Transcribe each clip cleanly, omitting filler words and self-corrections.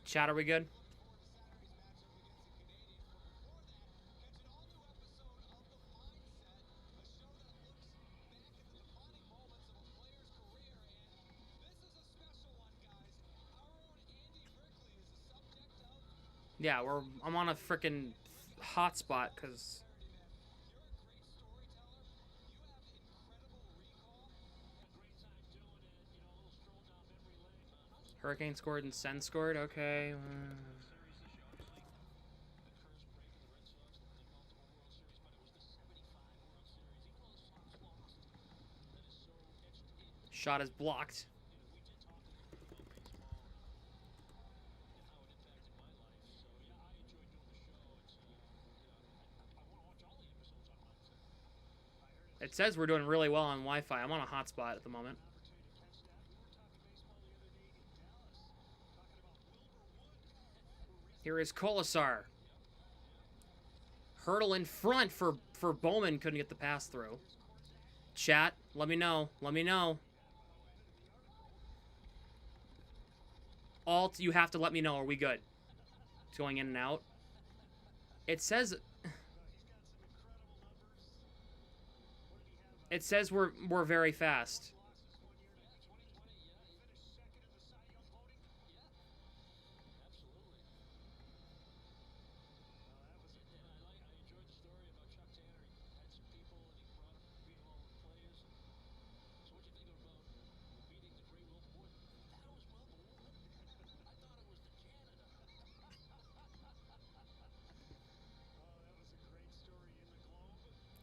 Chat, are we good? Yeah, I'm on a freaking hotspot because Hurricane scored and Sen scored. Okay. Shot is blocked. It says we're doing really well on Wi-Fi. I'm on a hotspot at the moment. Here is Kolasar. Hurdle in front for Bowman. Couldn't get the pass through. Chat, let me know. Let me know. Alt, you have to let me know. Are we good? It's going in and out. It says we're very fast.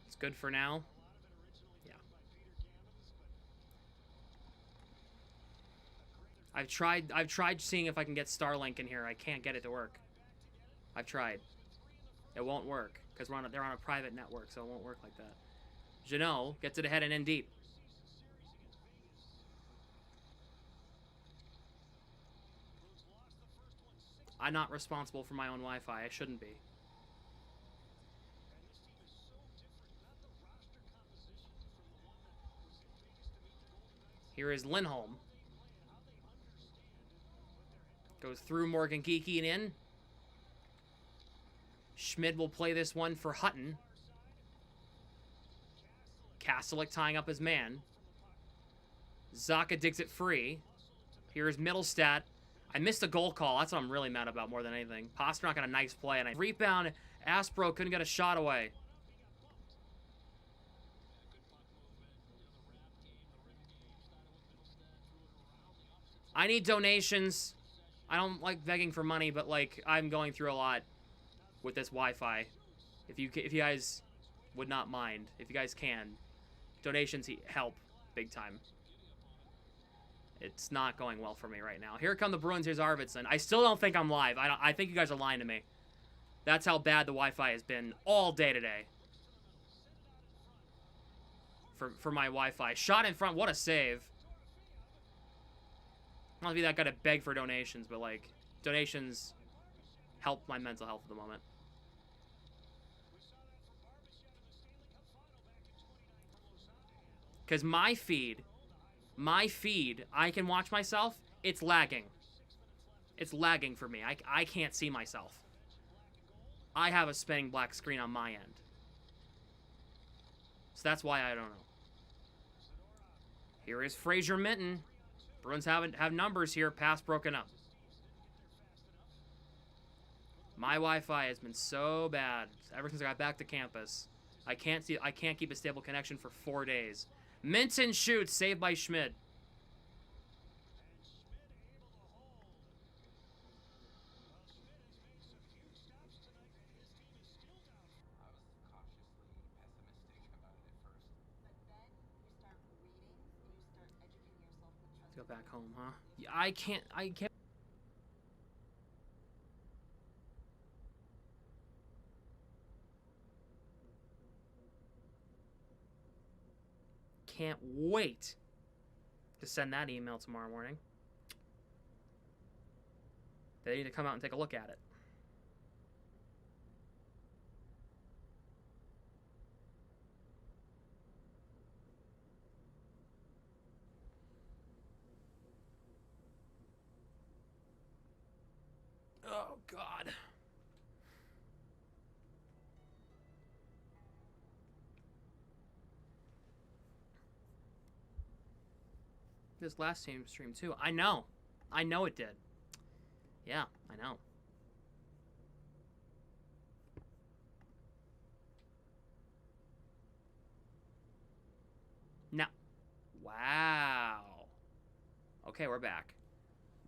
It's good for now. Yeah. I've tried seeing if I can get Starlink in here. I can't get it to work. I've tried. It won't work because they're on a private network, so it won't work like that. Janot gets it ahead and in deep. I'm not responsible for my own Wi-Fi. I shouldn't be. Here is Lindholm. Goes through Morgan Geeky and in. Schmid will play this one for Hutton. Kastelik tying up his man. Zaka digs it free. Here's Middlestat. I missed a goal call. That's what I'm really mad about more than anything. Pasternak got a nice play, and I rebound. Aspro couldn't get a shot away. I need donations. I don't like begging for money, but like I'm going through a lot with this Wi-Fi. If you guys would not mind, if you guys can, donations help big time. It's not going well for me right now. Here come the Bruins. Here's Arvidsson. I still don't think I'm live. I think you guys are lying to me. That's how bad the Wi-Fi has been all day today. For my Wi-Fi. Shot in front. What a save. Not to be that guy to beg for donations, but like donations help my mental health at the moment. Because my feed, I can watch myself. It's lagging. It's lagging for me. I can't see myself. I have a spinning black screen on my end. So that's why I don't know. Here is Fraser Minton. Bruins have numbers here. Pass broken up. My Wi-Fi has been so bad ever since I got back to campus. I can't keep a stable connection for 4 days. Minton shoots, saved by Schmid. Go back home, huh? Yeah, I can't. Can't wait to send that email tomorrow morning. They need to come out and take a look at it. God. This last team stream too. I know. I know it did. Yeah, I know. Now. Wow. Okay, we're back.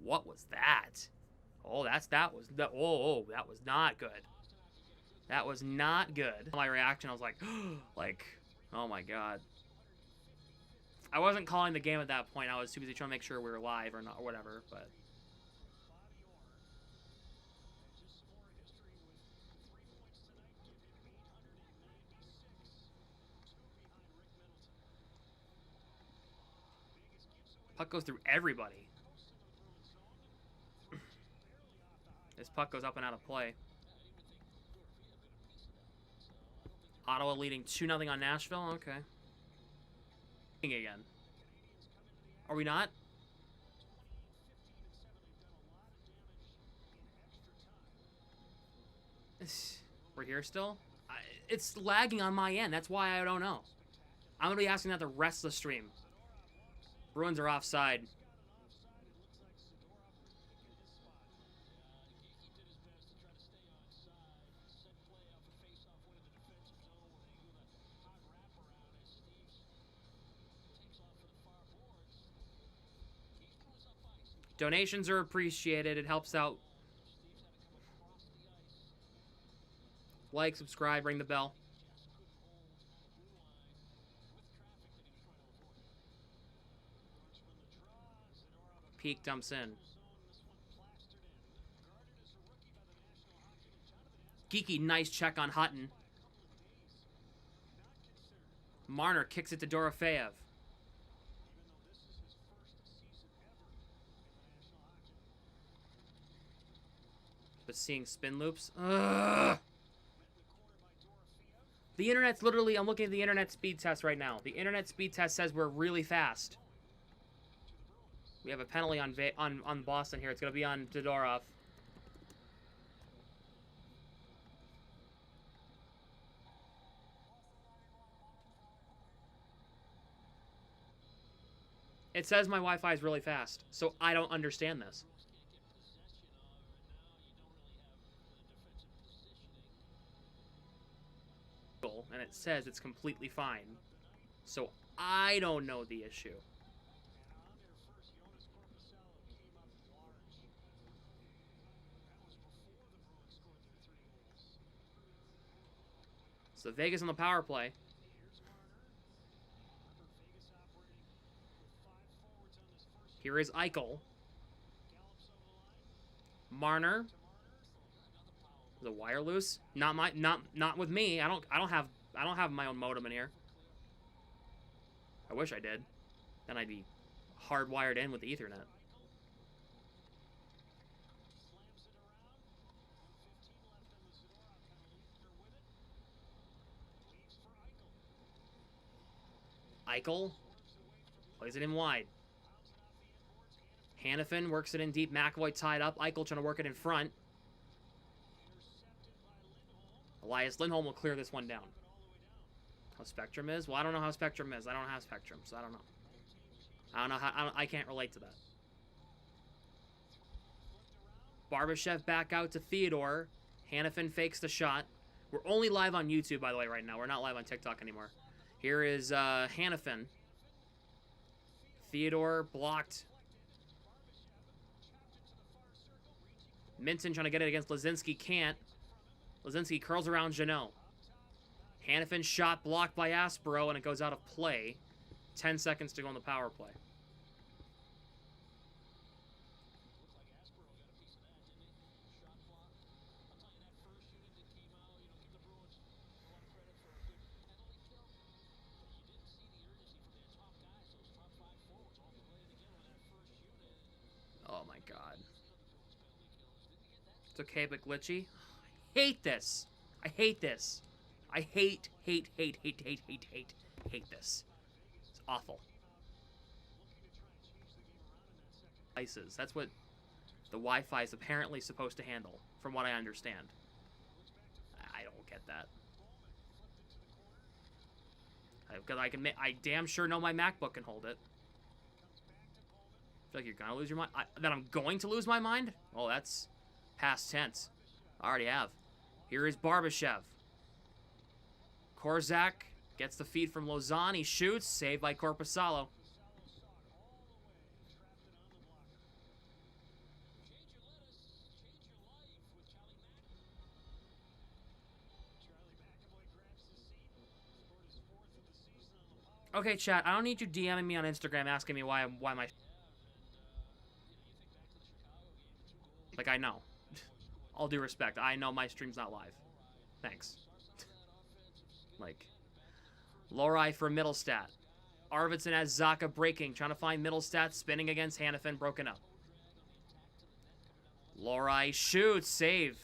What was that? Oh, that was not good. That was not good. My reaction, I was like, like, oh my god. I wasn't calling the game at that point. I was too busy trying to make sure we were live or not, or whatever. But puck goes through everybody. This puck goes up and out of play. Ottawa leading 2-0 on Nashville. Okay. Again. Are we not? We're here still? It's lagging on my end. That's why I don't know. I'm going to be asking that the rest of the stream. Bruins are offside. Donations are appreciated. It helps out. Like, subscribe, ring the bell. Peak dumps in. Geeky, nice check on Hutton. Marner kicks it to Dorofeev. But seeing spin loops. Ugh. The internet's literally, I'm looking at the internet speed test right now. The internet speed test says we're really fast. We have a penalty on Boston here. It's going to be on Todorov. It says my Wi-Fi is really fast, so I don't understand this. And it says it's completely fine. So I don't know the issue. So Vegas on the power play. Here is Eichel. Marner. The wire loose? Not with me. I don't have my own modem in here. I wish I did. Then I'd be hardwired in with the Ethernet. Eichel plays it in wide. Hannafin works it in deep. McAvoy tied up. Eichel trying to work it in front. Elias Lindholm will clear this one down. How Spectrum is? Well, I don't know how Spectrum is. I don't have Spectrum, so I don't know. I don't know how. I can't relate to that. Barbashev back out to Theodore. Hannafin fakes the shot. We're only live on YouTube, by the way, right now. We're not live on TikTok anymore. Here is Hannafin. Theodore blocked. Minton trying to get it against Lazinski. Can't. Lazinski curls around Jeannot. Hannafin shot blocked by Aspero, and it goes out of play. 10 seconds to go on the power play. Oh my god. It's okay, but glitchy. I hate this. I hate this. I hate this. It's awful. Devices. That's what the Wi-Fi is apparently supposed to handle. from what I understand. I don't get that. Because I damn sure know my MacBook can hold it. I feel like you're gonna lose your mind. That I'm going to lose my mind? Oh, that's past tense. I already have. Here is Barbashev. Korzak gets the feed from Lausanne. He shoots. Saved by Korpisalo. Okay, chat. I don't need you DMing me on Instagram asking me why my... Like, I know. All due respect. I know my stream's not live. Thanks. Like... Lorai for Middlestat. Arvidsson has Zaka breaking. Trying to find Middlestat. Spinning against Hannafin. Broken up. Lorai shoots. Save.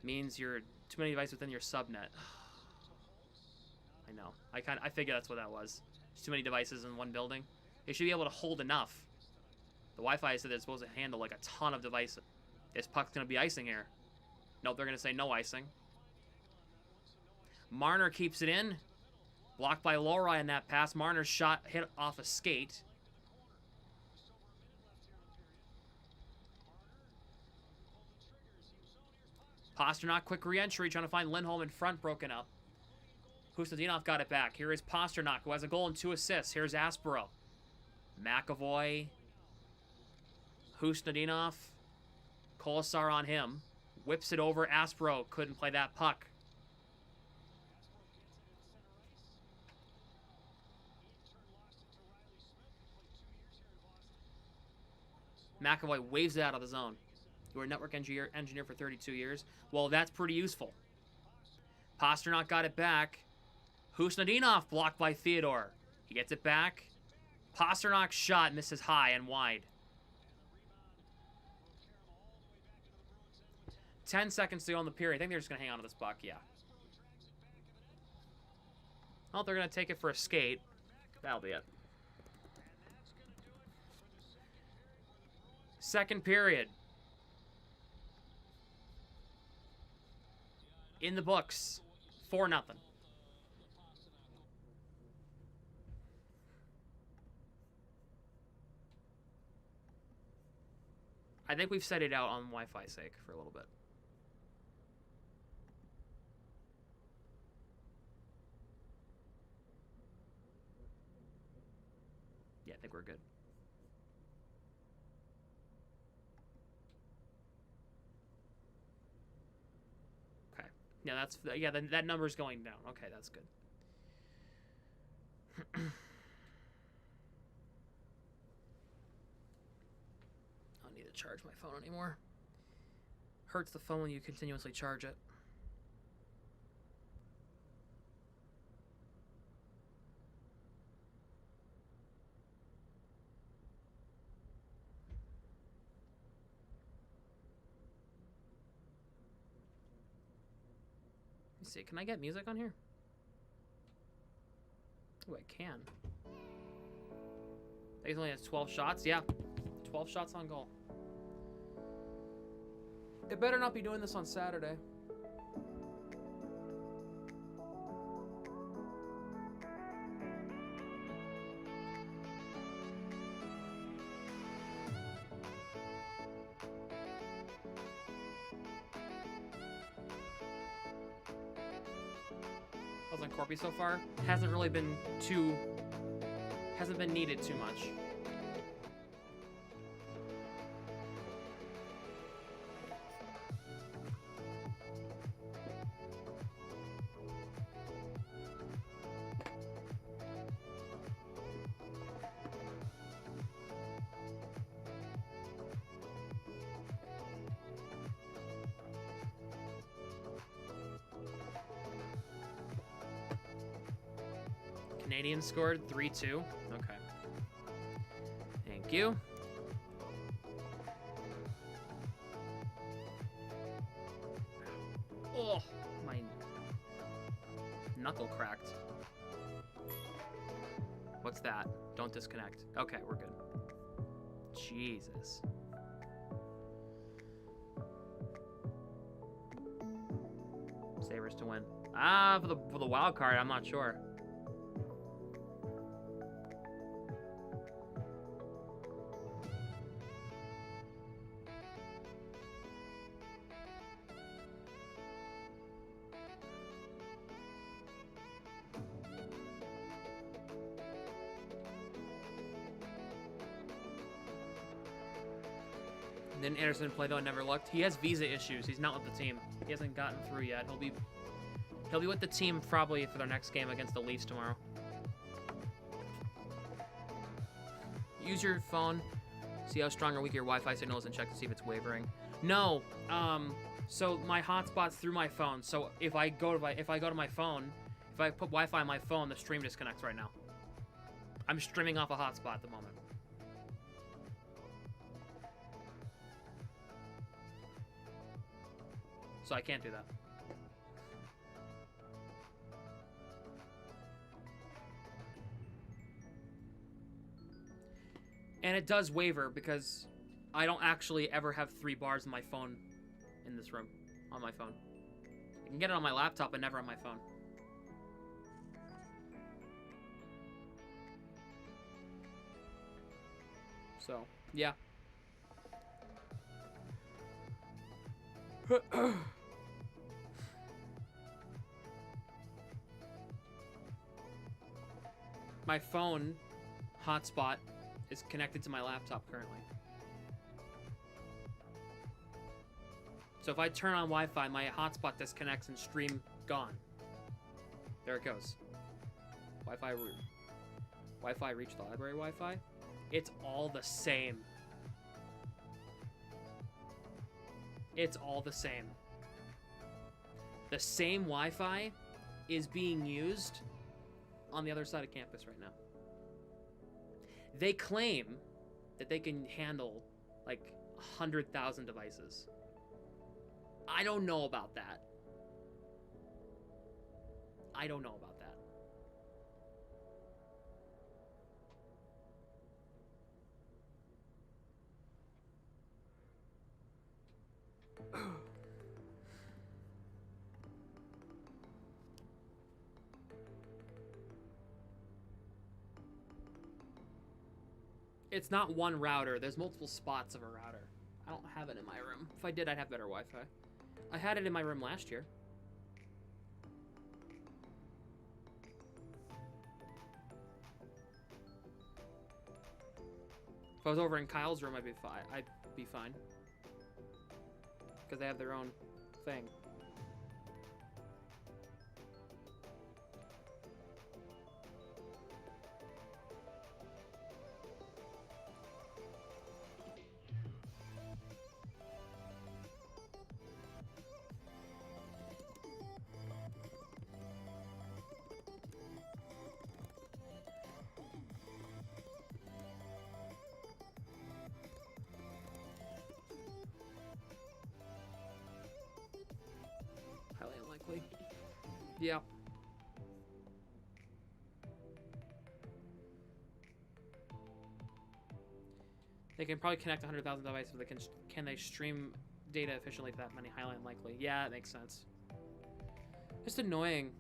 Means you're too many devices within your subnet. I know. I figure that's what that was. There's too many devices in one building. They should be able to hold enough. The Wi-Fi said they're supposed to handle like a ton of devices. This puck's going to be icing here. Nope, they're going to say no icing. Marner keeps it in. Blocked by Lorai in that pass. Marner's shot hit off a skate. Pasternak, quick re-entry, trying to find Lindholm in front, broken up. Hustadinov got it back. Here is Pasternak, who has a goal and 2 assists. Here's Aspero. McAvoy. Hustadinov. Kolasar on him. Whips it over. Aspero couldn't play that puck. McAvoy waves it out of the zone. You were a network engineer for 32 years. Well, that's pretty useful. Pasternak got it back. Husnadinov blocked by Theodore. He gets it back. Pasternak's shot misses high and wide. 10 seconds to go in the period. I think they're just going to hang on to this puck, yeah. Well, they're going to take it for a skate. That'll be it. Second period. In the books. 4-0. I think we've set it out on Wi-Fi sake for a little bit. Yeah, I think we're good. Okay. Yeah, that's that number's going down. Okay, that's good. I don't need to charge my phone anymore. Hurts the phone when you continuously charge it. Let me see, can I get music on here? Oh, I can. He only has 12 shots? Yeah. 12 shots on goal. It better not be doing this on Saturday. How's on Corpy so far? Hasn't really been hasn't been needed too much. Canadian scored 3-2. Okay. Thank you. Oh, my knuckle cracked. What's that? Don't disconnect. Okay, we're good. Jesus. favorites to win. For the wild card, I'm not sure. Didn't Anderson play though? I never looked. He has visa issues. He's not with the team. He hasn't gotten through yet. He'll be with the team probably for their next game against the Leafs tomorrow. Use your phone, see how strong or weak your Wi-Fi signal is, and check to see if it's wavering. No. So my hotspot's through my phone. So if I go to my phone, if I put Wi-Fi on my phone, the stream disconnects right now. I'm streaming off a hotspot at the moment. So I can't do that. And it does waver because I don't actually ever have 3 bars in my phone in this room, on my phone. I can get it on my laptop, but never on my phone. So, yeah. My phone hotspot is connected to my laptop currently. So if I turn on Wi-Fi, my hotspot disconnects and stream gone. There it goes. Wi-Fi reach the library Wi-Fi. It's all the same. It's all the same. The same Wi-Fi is being used on the other side of campus right now. They claim that they can handle like 100,000 devices. I don't know about that. I don't know about that. It's not one router. There's multiple spots of a router. I don't have it in my room. If I did, I'd have better Wi-Fi. I had it in my room last year. If I was over in Kyle's room, I'd be fine. Because they have their own thing. Highly unlikely. Yeah. They can probably connect 100,000 devices, but can they stream data efficiently to that many? Highly unlikely. Yeah, it makes sense. Just annoying.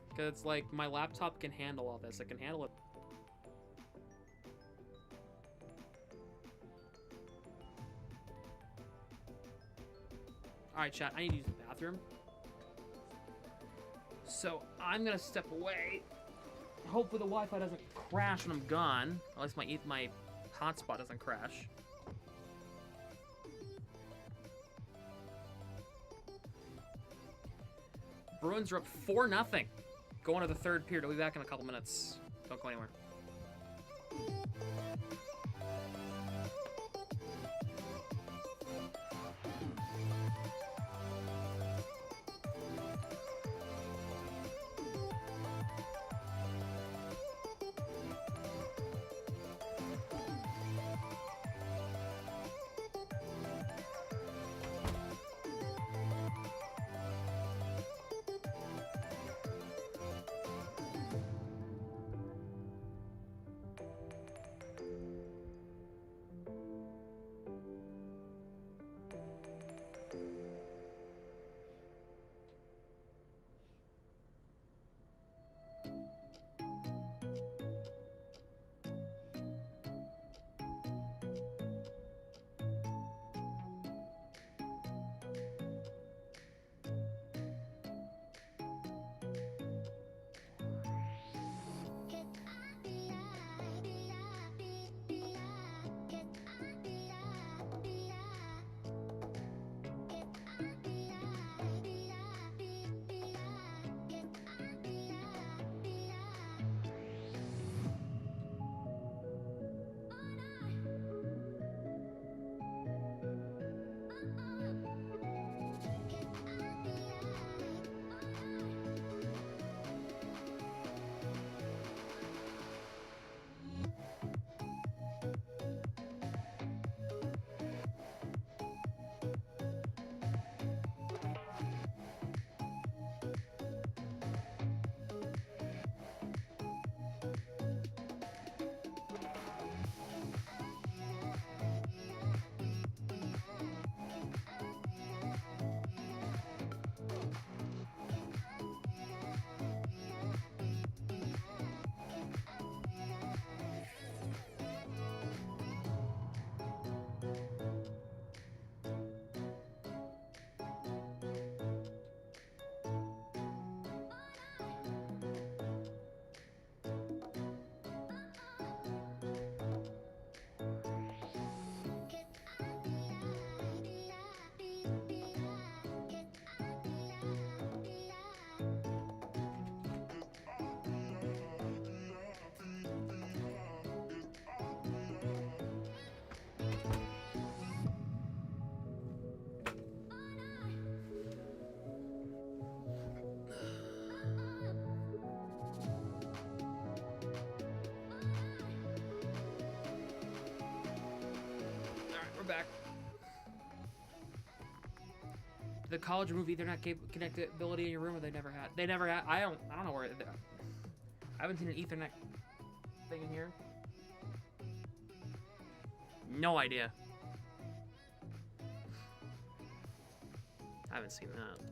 Because it's like, my laptop can handle all this. It can handle it. Alright, chat. I need to use the bathroom. So, I'm gonna step away. Hopefully the Wi-Fi doesn't crash when I'm gone. At least my hotspot doesn't crash. Bruins are up 4-0. Going to the third period. I'll be back in a couple minutes. Don't go anywhere. We're back. Did the college remove Ethernet connectability in your room, or they never had? They never had. I don't know where. I haven't seen an Ethernet thing in here. No idea. I haven't seen that.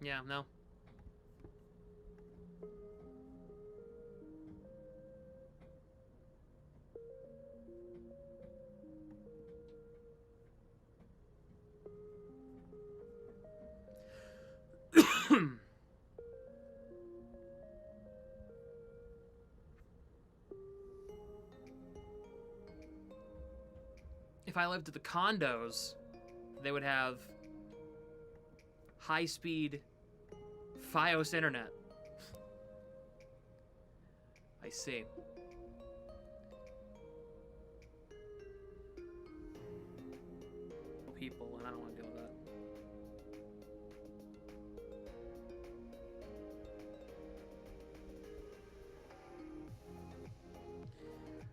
Yeah, no. If I lived at the condos, they would have high-speed Fios internet. I see. People, and I don't want to deal with that.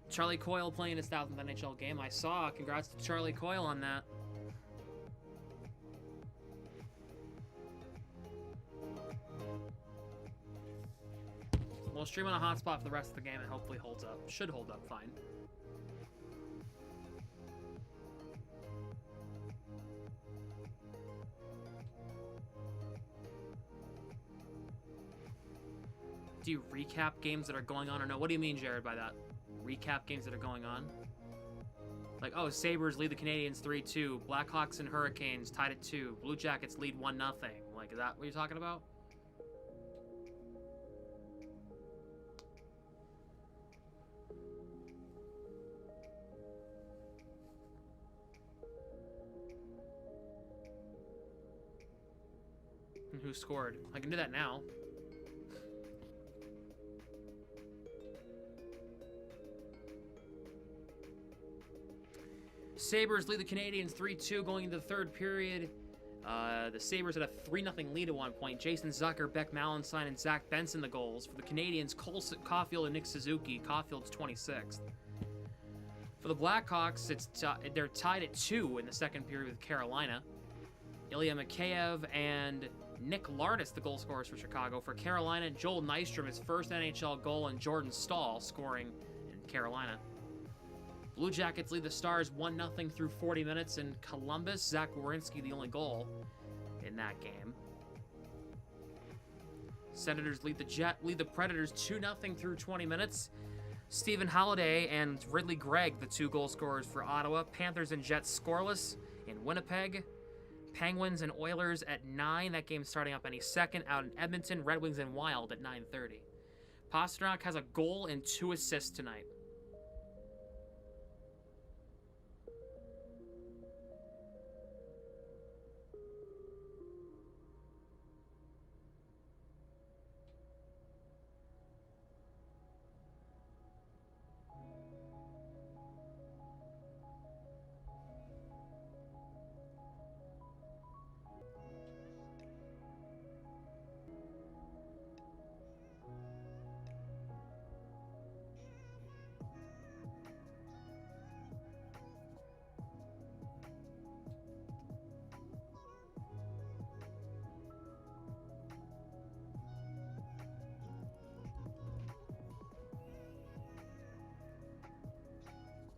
Charlie Coyle playing his 1000th NHL game. I saw. Congrats to Charlie Coyle on that. We'll stream on a hotspot for the rest of the game and hopefully holds up. Should hold up fine. Do you recap games that are going on or no? What do you mean, Jared, by that? Recap games that are going on? Like, oh, Sabres lead the Canadiens 3-2. Blackhawks and Hurricanes tied at 2. Blue Jackets lead 1-0. Like, is that what you're talking about? And who scored? I can do that now. Sabres lead the Canadiens 3-2 going into the third period. The Sabres had a 3-0 lead at one point. Jason Zucker, Beck Malenstein, and Zach Benson the goals. For the Canadiens, Cole Caulfield and Nick Suzuki. Caulfield's 26th. For the Blackhawks, they're tied at 2 in the second period with Carolina. Ilya Mikheyev and Nick Lardis, the goal scorers for Chicago. For Carolina, Joel Nystrom, his first NHL goal, and Jordan Stahl scoring in Carolina. Blue Jackets lead the Stars 1-0 through 40 minutes in Columbus. Zach Werenski, the only goal in that game. Senators lead the Predators 2-0 through 20 minutes. Stephen Holiday and Ridley Gregg, the 2 goal scorers for Ottawa. Panthers and Jets scoreless in Winnipeg. Penguins and Oilers at 9. That game's starting up any second. Out in Edmonton, Red Wings and Wild at 9:30. Pastrnak has a goal and 2 assists tonight.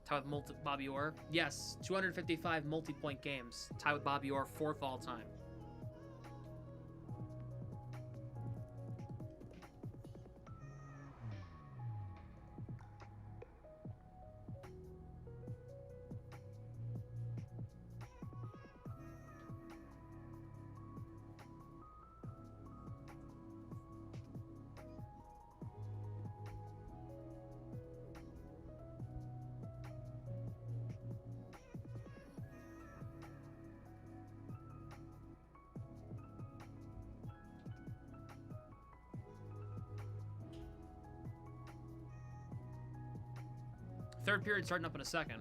Tied with Bobby Orr. Yes, 255 multi-point games. Tied with Bobby Orr, 4th all time. Third period starting up in a second.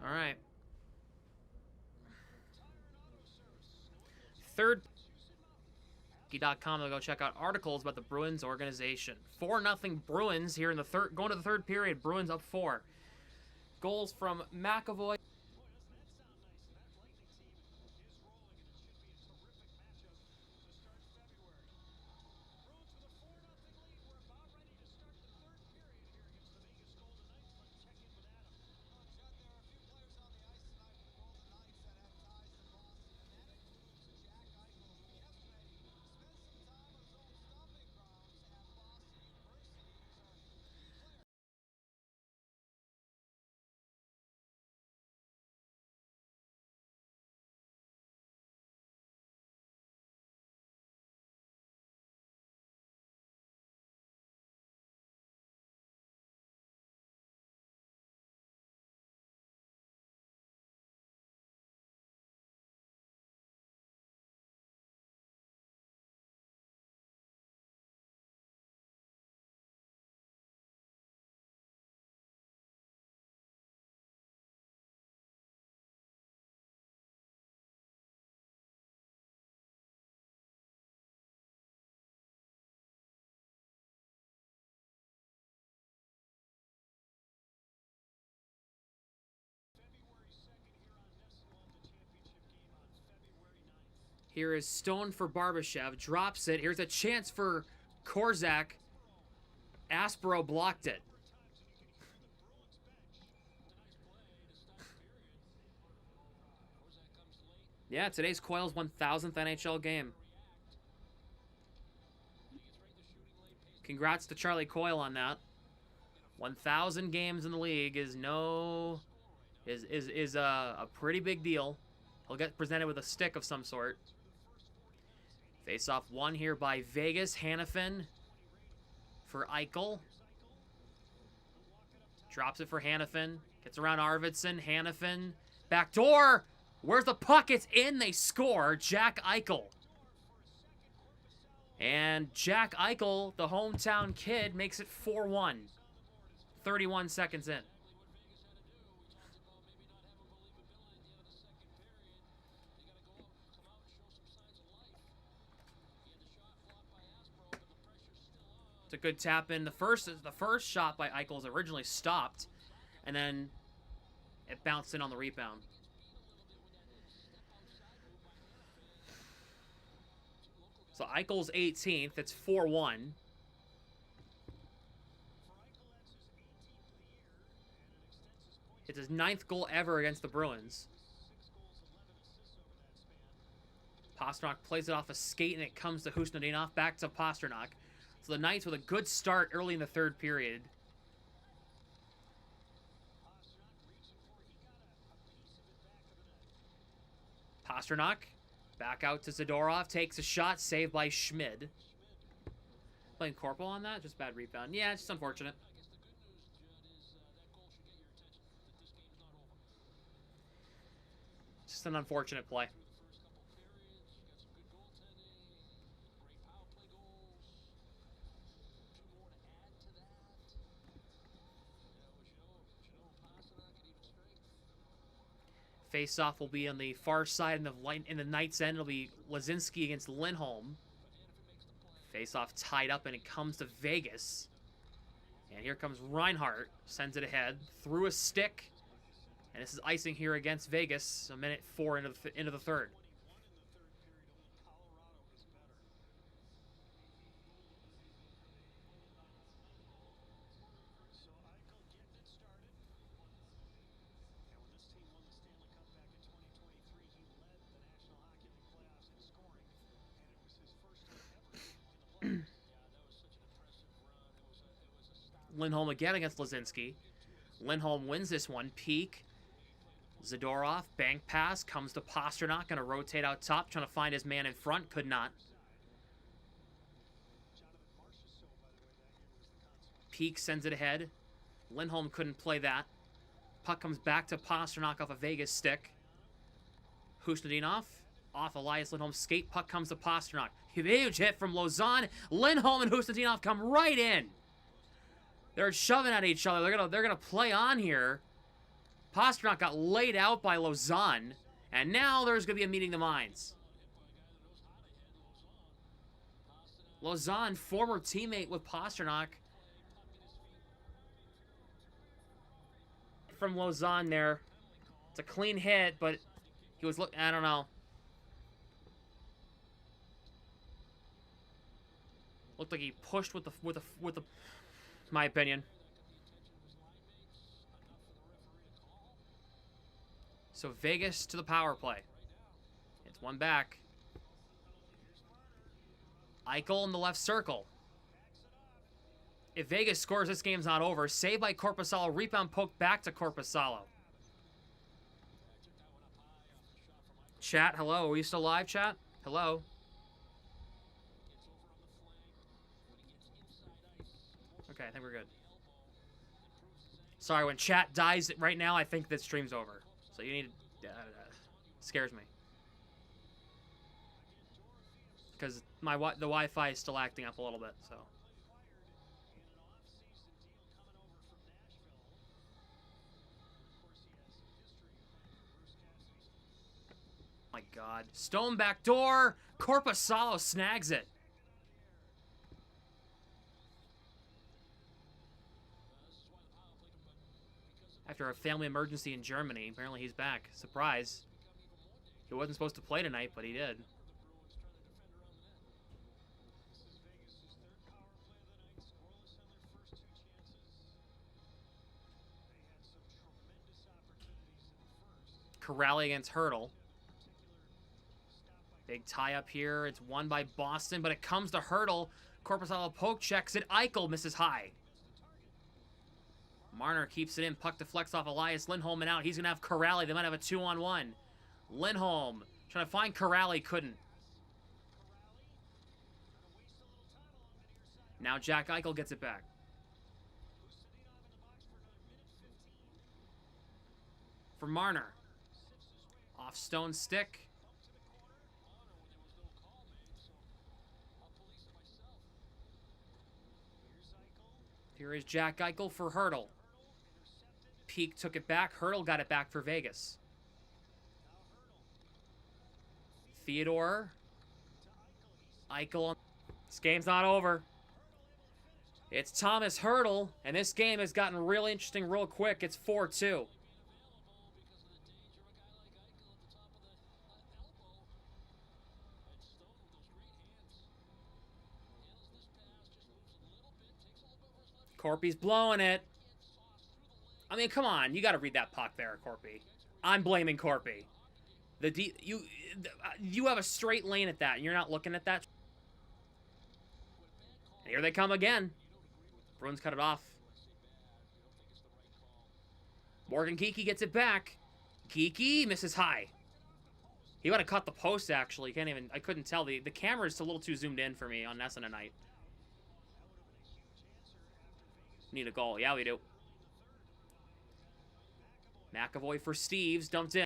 All right. Third.com to go check out articles about the Bruins organization. 4-0 Bruins here in the third, going to the third period. Bruins up 4. Goals from McAvoy. Here is Stone for Barbashev. Drops it. Here's a chance for Korzak. Aspero blocked it. Yeah, today's Coyle's 1,000th NHL game. Congrats to Charlie Coyle on that. 1,000 games in the league is a pretty big deal. He'll get presented with a stick of some sort. Face-off won here by Vegas. Hanifin for Eichel. Drops it for Hanifin. Gets around Arvidsson. Hanifin. Backdoor. Where's the puck? It's in. They score. Jack Eichel. And Jack Eichel, the hometown kid, makes it 4-1. 31 seconds in. It's a good tap in. The first shot by Eichel is originally stopped, and then it bounced in on the rebound. So Eichel's 18th. It's 4-1. It's his 9th goal ever against the Bruins. Pastrnak plays it off a skate, and it comes to Husnudinov. Back to Pastrnak. So the Knights with a good start early in the third period. Pastrnak. Back out to Zadorov. Takes a shot. Saved by Schmid. Playing Corporal on that? Just bad rebound. Yeah, it's just unfortunate. Just an unfortunate play. Face-off will be on the far side in the Knights' end. It'll be Lazinski against Lindholm. Face-off tied up, and it comes to Vegas. And here comes Reinhart. Sends it ahead. Through a stick. And this is icing here against Vegas. A minute 4 into the third. Lindholm again against Lazinski. Lindholm wins this one. Peak. Zadorov, bank pass, comes to Pastrnak, going to rotate out top, trying to find his man in front, could not. Peak sends it ahead. Lindholm couldn't play that. Puck comes back to Pastrnak off a Vegas stick. Husnudinov off Elias Lindholm's skate. Puck comes to Pastrnak. Huge hit from Lauzon. Lindholm and Husnudinov come right in. They're shoving at each other. They're gonna play on here. Pastrnak got laid out by Lauzon, and now there's gonna be a meeting of the minds. Lauzon, former teammate with Pastrnak. From Lauzon there. It's a clean hit, but he was I don't know. Looked like he pushed with the my opinion. So Vegas to the power play. It's one back. Eichel in the left circle. If Vegas scores, this game's not over. Saved by Korpisalo. Rebound poke back to Korpisalo. Chat, hello. Are you still live, chat? Hello. Okay, I think we're good. Sorry, when chat dies right now, I think that stream's over. So you need to... scares me. Because the Wi-Fi is still acting up a little bit, so... My God. Stone back door. Korpisalo snags it. After a family emergency in Germany, apparently he's back. Surprise. He wasn't supposed to play tonight, but he did. Corrali against Hurdle. Big tie up here. It's won by Boston, but it comes to Hurdle. Korpisalo poke checks it. Eichel misses high. Marner keeps it in. Puck deflects off Elias Lindholm and out. He's going to have Corrali. They might have a 2-on-1. Lindholm trying to find Corrali. Couldn't. Now Jack Eichel gets it back. For Marner. Off Stone's stick. Here is Jack Eichel for Hurdle. Peak took it back. Hurdle got it back for Vegas. Theodore. Eichel. This game's not over. It's Thomas Hurdle, and this game has gotten real interesting real quick. It's 4-2. Corpy's blowing it. I mean, come on. You got to read that puck there, Corpy. I'm blaming Corpy. You have a straight lane at that, and you're not looking at that. And here they come again. Bruins cut it off. Morgan Geekie gets it back. Geekie misses high. He would have cut the post, actually. Can't even... I couldn't tell. The camera is a little too zoomed in for me on Nessa tonight. Need a goal. Yeah, we do. McAvoy for Steves. Dumped in.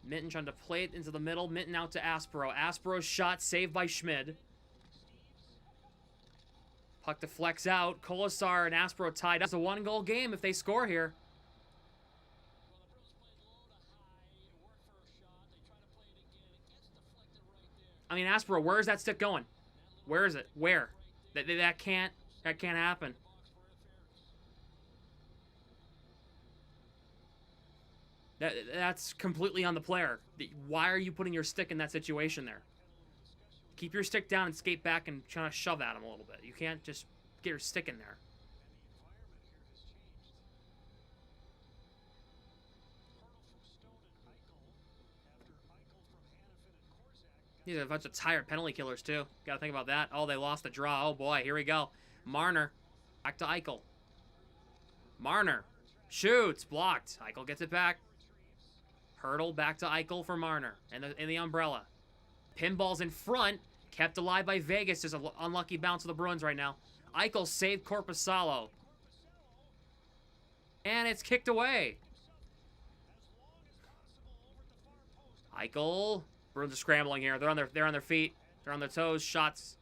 Minton trying to play it into the middle. Minton out to Aspero. Aspero's shot saved by Schmid. Puck deflects out. Kolasar and Aspero tied up. It's a one-goal game if they score here. I mean, Aspero, where is that stick going? Where is it? Where? That can't happen. That's completely on the player. Why are you putting your stick in that situation there? Keep your stick down and skate back and try to shove at him a little bit. You can't just get your stick in there. These are a bunch of tired penalty killers, too. Gotta think about that. Oh, they lost the draw. Oh, boy. Here we go. Marner. Back to Eichel. Marner. Shoots. Blocked. Eichel gets it back. Hurdle back to Eichel for Marner. In the umbrella. Pinball's in front. Kept alive by Vegas. Just an unlucky bounce of the Bruins right now. Eichel saved Korpisalo. And it's kicked away. Eichel. Bruins are scrambling here. They're on their feet. They're on their toes. Shots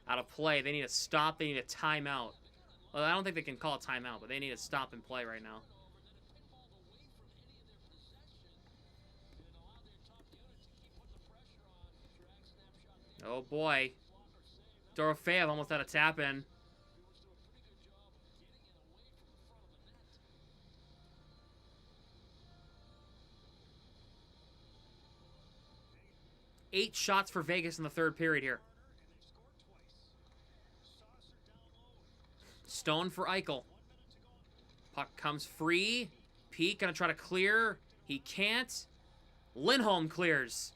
out of play. They need to stop. They need a timeout. Well, I don't think they can call a timeout, but they need to stop and play right now. Oh boy. Dorofeyev almost had a tap in. Eight shots for Vegas in the third period here. Stone for Eichel. Puck comes free. Pete gonna try to clear. He can't. Lindholm clears.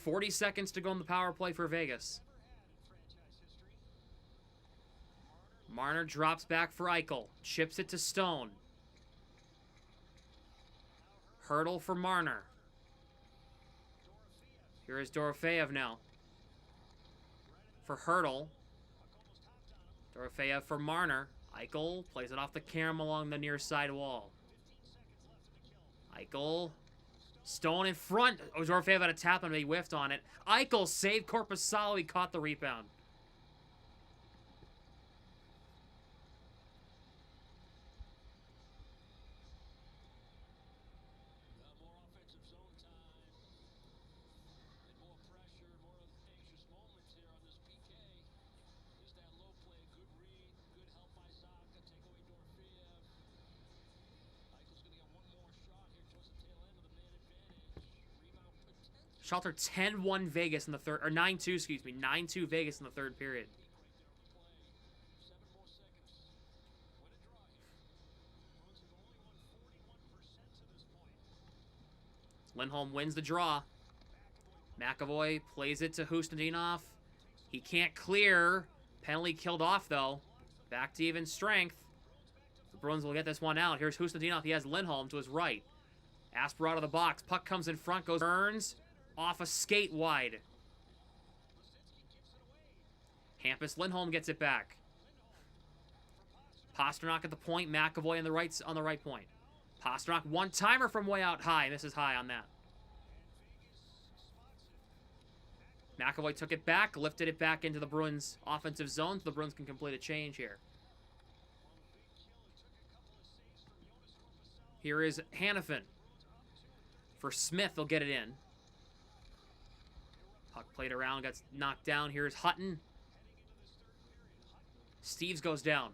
.40 seconds to go on the power play for Vegas. Marner drops back for Eichel. Chips it to Stone. Hurdle for Marner. Here is Dorofeyev now. For Hurdle. Dorofeyev for Marner. Eichel plays it off the cam along the near side wall. Eichel. Stone in front. Oh, Dorofeyev had a tap and he whiffed on it. Eichel saved Korpisalo. He caught the rebound. Shelter 10-1 Vegas in the third, or 9-2, excuse me, 9-2 Vegas in the third period. Lindholm wins the draw. McAvoy plays it to Hustadinov. He can't clear. Penalty killed off, though. Back to even strength. The Bruins will get this one out. Here's Hustadinov. He has Lindholm to his right. Asper out of the box. Puck comes in front, goes Burns. Off a skate wide. Hampus Lindholm gets it back. Pasternak at the point. McAvoy on the right point. Pasternak one-timer from way out high. Misses high on that. McAvoy took it back, lifted it back into the Bruins' offensive zone so the Bruins can complete a change here. Here is Hannafin. For Smith, they'll get it in. Puck played around, got knocked down. Here's Hutton. Steves goes down.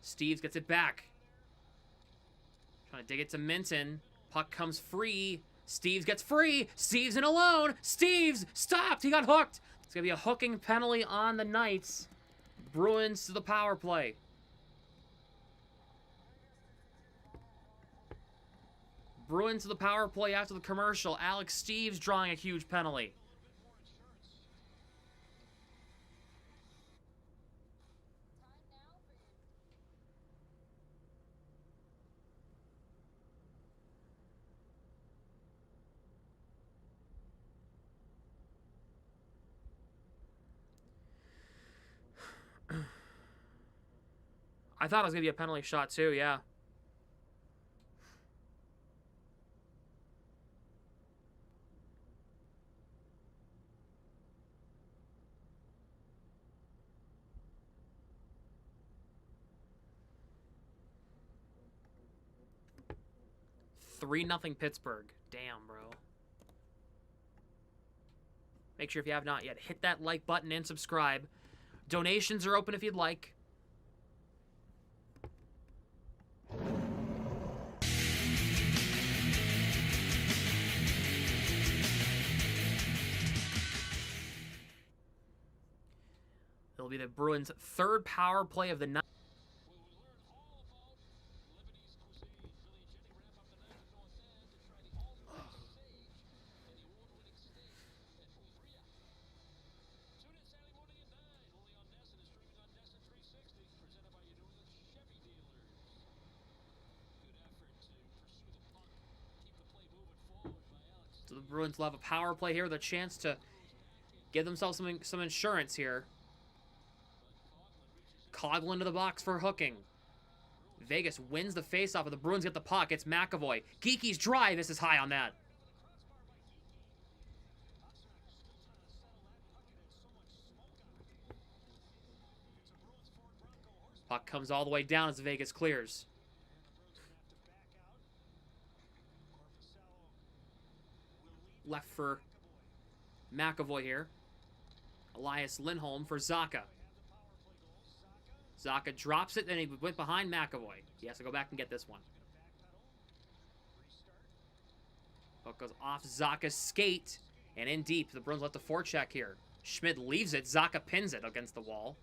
Steves gets it back. Trying to dig it to Minton. Puck comes free. Steves gets free. Steves in alone. Steves stopped. He got hooked. It's going to be a hooking penalty on the Knights. Bruins to the power play. Bruins to the power play after the commercial. Alex Steves drawing a huge penalty. I thought it was going to be a penalty shot too, yeah. $3-0 Pittsburgh. Damn, bro. Make sure if you have not yet, hit that like button and subscribe. Donations are open if you'd like. It'll be the Bruins' third power play of the night. So the Bruins will have a power play here with a chance to give themselves some insurance here. Coughlin to the box for hooking. Vegas wins the faceoff, but the Bruins get the puck. It's McAvoy. Geeky's drive. This is high on that. Puck comes all the way down as Vegas clears. Left for McAvoy here. Elias Lindholm for Zacha. Zacha drops it, then he went behind McAvoy. He has to go back and get this one. Puck goes off Zacha's skate and in deep. The Bruins let the forecheck here. Schmid leaves it. Zacha pins it against the wall.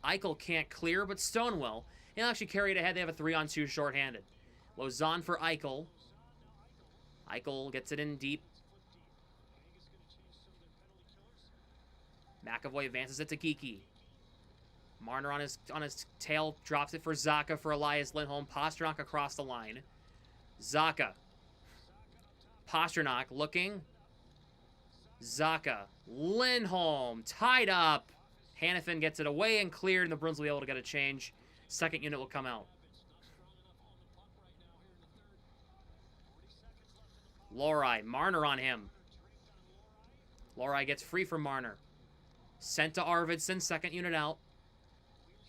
Eichel can't clear, but Stone will. He'll actually carry it ahead. They have a 3-on-2 shorthanded. Lausanne for Eichel. Eichel gets it in deep. McAvoy advances it to Geeky. Marner on his tail drops it for Zacha for Elias Lindholm. Pastrnak across the line. Zacha. Pastrnak looking. Zacha. Lindholm tied up. Hannafin gets it away and cleared, and the Bruins will be able to get a change. Second unit will come out. Lohrei. Marner on him. Lohrei gets free from Marner. Sent to Arvidsson. Second unit out.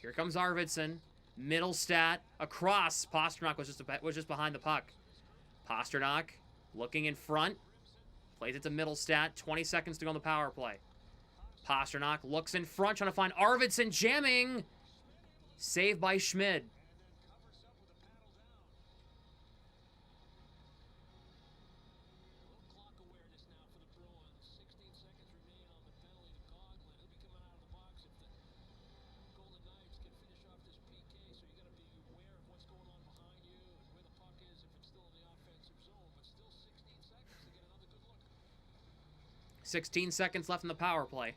Here comes Arvidsson. Middlestat across. Pastrnak was just behind the puck. Pastrnak looking in front. Plays it to Middlestat. 20 seconds to go on the power play. Pastrnak looks in front, trying to find Arvidsson jamming. Saved by Schmid. Sixteen seconds left in the power play.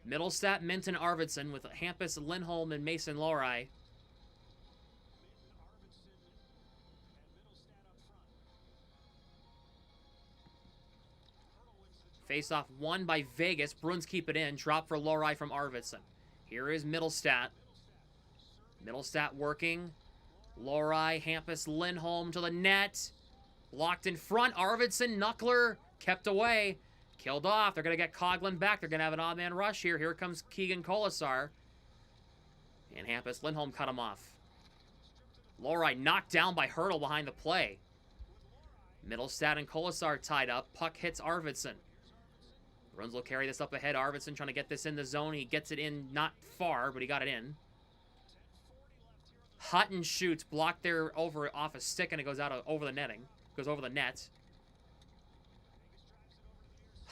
Middlestat, Minton, Arvidsson with Hampus, Lindholm, and Mason Lohrei. Face-off won by Vegas. Bruins keep it in. Drop for Lohrei from Arvidsson. Here is Middlestat. Middlestat working. Lohrei, Hampus, Lindholm to the net. Blocked in front. Arvidsson, Knuckler, kept away. Killed off. They're going to get Coughlin back. They're going to have an odd man rush here. Here comes Keegan Colasar. And Hampus Lindholm cut him off. Lohrei knocked down by Hurdle behind the play. Middlestat and Colasar tied up. Puck hits Arvidsson. Bruins will carry this up ahead. Arvidsson trying to get this in the zone. He gets it in not far, but he got it in. Hutton shoots. Blocked there over off a stick, and it goes out over the netting. Goes over the net.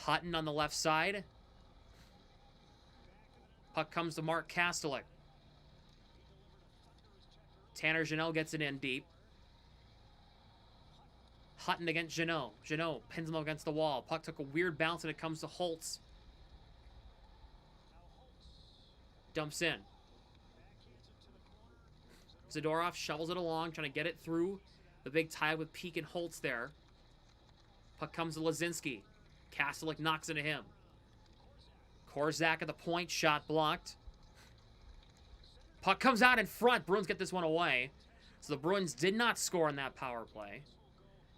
Hutton on the left side. Puck comes to Mark Kastelik. Tanner Jeannot gets it in deep. Hutton against Jeannot. Jeannot pins him against the wall. Puck took a weird bounce and it comes to Holtz. Dumps in. Zadorov shovels it along, trying to get it through the big tie with Peak and Holtz there. Puck comes to Lazinski. Kastelik knocks into him. Korzak at the point, shot blocked. Puck comes out in front. Bruins get this one away. So the Bruins did not score on that power play.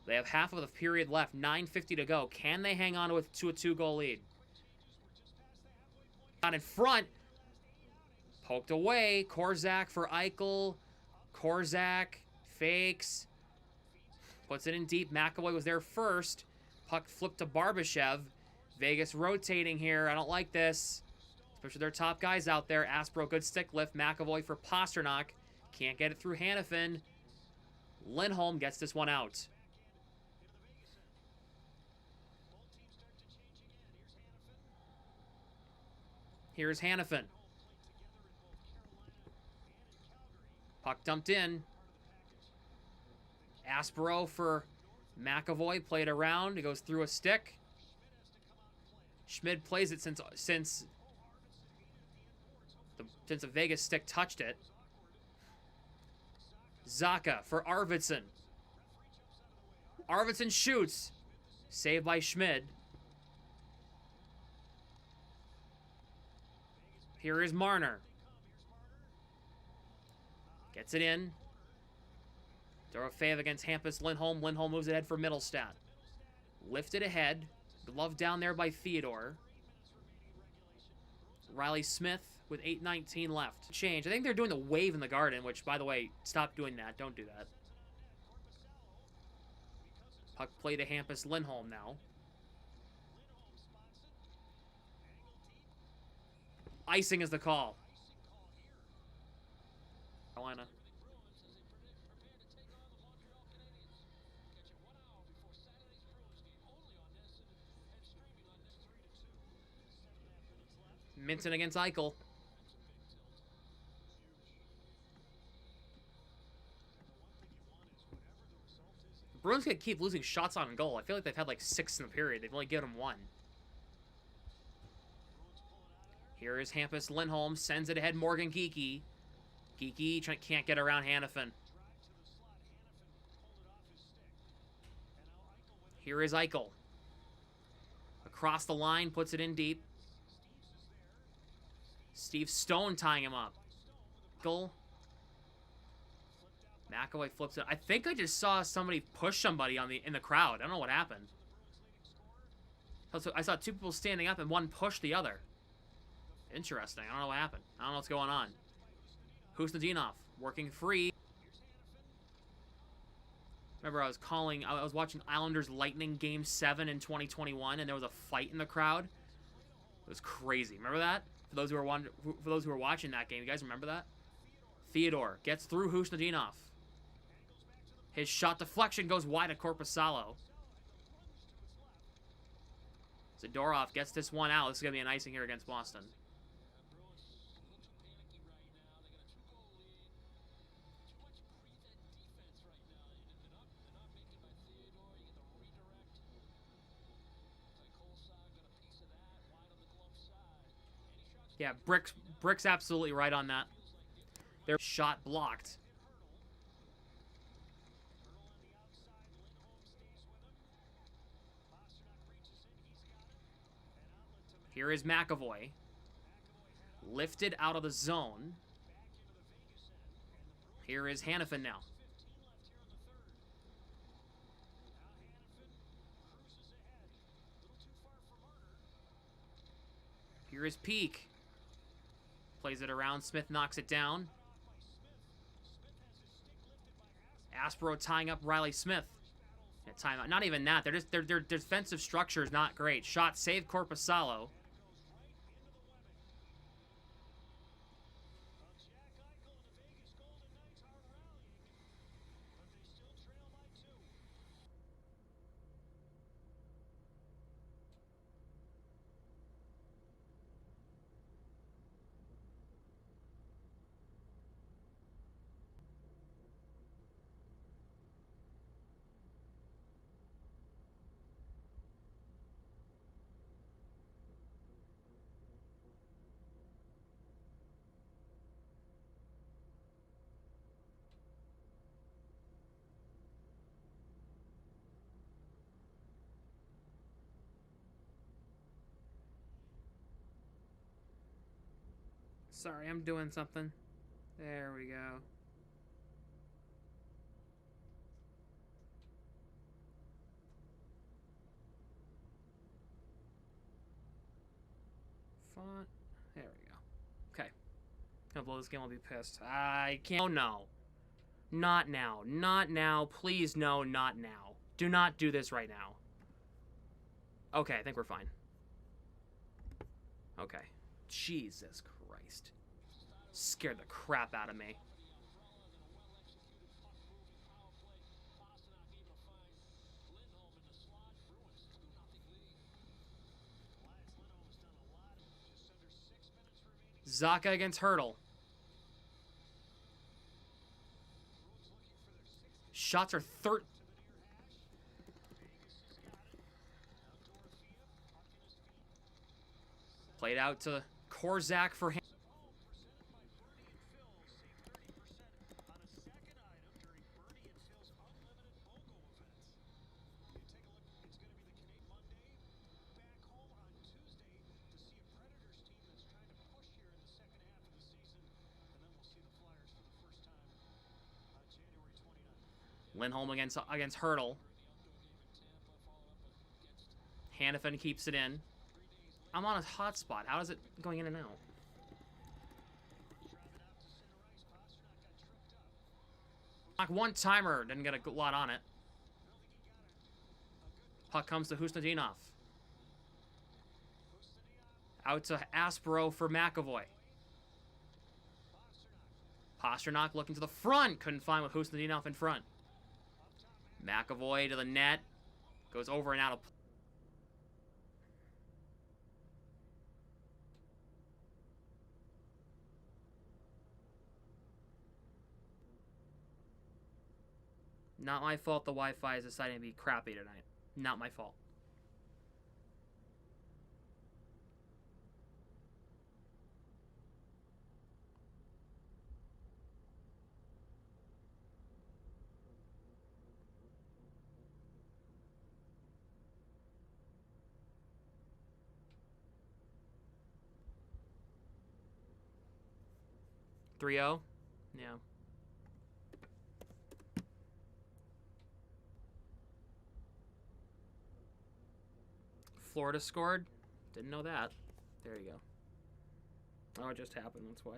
They have half of the period left. 9:50 to go. Can they hang on to a 2-goal lead? Out in front. Poked away. Korzak for Eichel. Korzak fakes. Puts it in deep. McAvoy was there first. Puck flipped to Barbashev. Vegas rotating here. I don't like this. Especially their top guys out there. Aspro, good stick lift. McAvoy for Pastrnak. Can't get it through Hannafin. Lindholm gets this one out. Here's Hannafin. Puck dumped in. Aspero for McAvoy. Played around. It goes through a stick. Schmid plays it since a Vegas stick touched it. Zacha for Arvidsson. Arvidsson shoots. Saved by Schmid. Here is Marner. Gets it in. Dorofeev against Hampus Lindholm. Lindholm moves ahead for Middlestat. Lifted ahead. Glove down there by Theodore. Riley Smith with 8:19 left. Change. I think they're doing the wave in the Garden, which, by the way, stop doing that. Don't do that. Puck play to Hampus Lindholm now. Icing is the call. Carolina. Minton against Eichel. The Bruins gonna keep losing shots on goal. I feel like they've had like 6 in the period. They've only given them 1. Here is Hampus Lindholm. Sends it ahead. Morgan Geekie. Geekie can't get around Hannafin. Here is Eichel. Across the line. Puts it in deep. Steve Stone tying him up. Goal. McAvoy flips it. I think I just saw somebody push somebody in the crowd. I don't know what happened. I saw 2 people standing up and one pushed the other. Interesting. I don't know what happened. I don't know what's going on. Husnudinov working free. Remember, I was watching Islanders Lightning Game 7 in 2021, and there was a fight in the crowd. It was crazy. Remember that? For those who were watching that game, you guys remember that? Theodore gets through Husnudinov. His shot deflection goes wide at Korpisalo. Zadorov gets this one out. This is going to be an icing here against Boston. Yeah, Brick's absolutely right on that. Their shot blocked. Here is McAvoy. Lifted out of the zone. Here is Hannafin now. Here is Peak. Plays it around. Smith knocks it down. Aspero tying up Riley Smith. Timeout. Not even that. Their defensive structure is not great. Shot saved Korpisalo. Sorry, I'm doing something. There we go. Font. There we go. Okay. Gonna blow this game, I'll be pissed. I can't. Oh, no. Not now. Not now. Please, no, not now. Do not do this right now. Okay, I think we're fine. Okay. Jesus Christ. Scared the crap out of me. Zacha against Hurdle. shots are played out to Korzak for him. Lindholm against Hurdle. Hannafin keeps it in. I'm on a hot spot. How is it going in and out? Like one-timer. Didn't get a lot on it. Puck comes to Husnudinov. Out to Aspero for McAvoy. Pasternak looking to the front. Couldn't find with Husnudinov in front. McAvoy to the net. Goes over and out of play. Not my fault the Wi-Fi is deciding to be crappy tonight. Not my fault. .3-0? Yeah. Florida scored? Didn't know that. There you go. Oh, it just happened, that's why.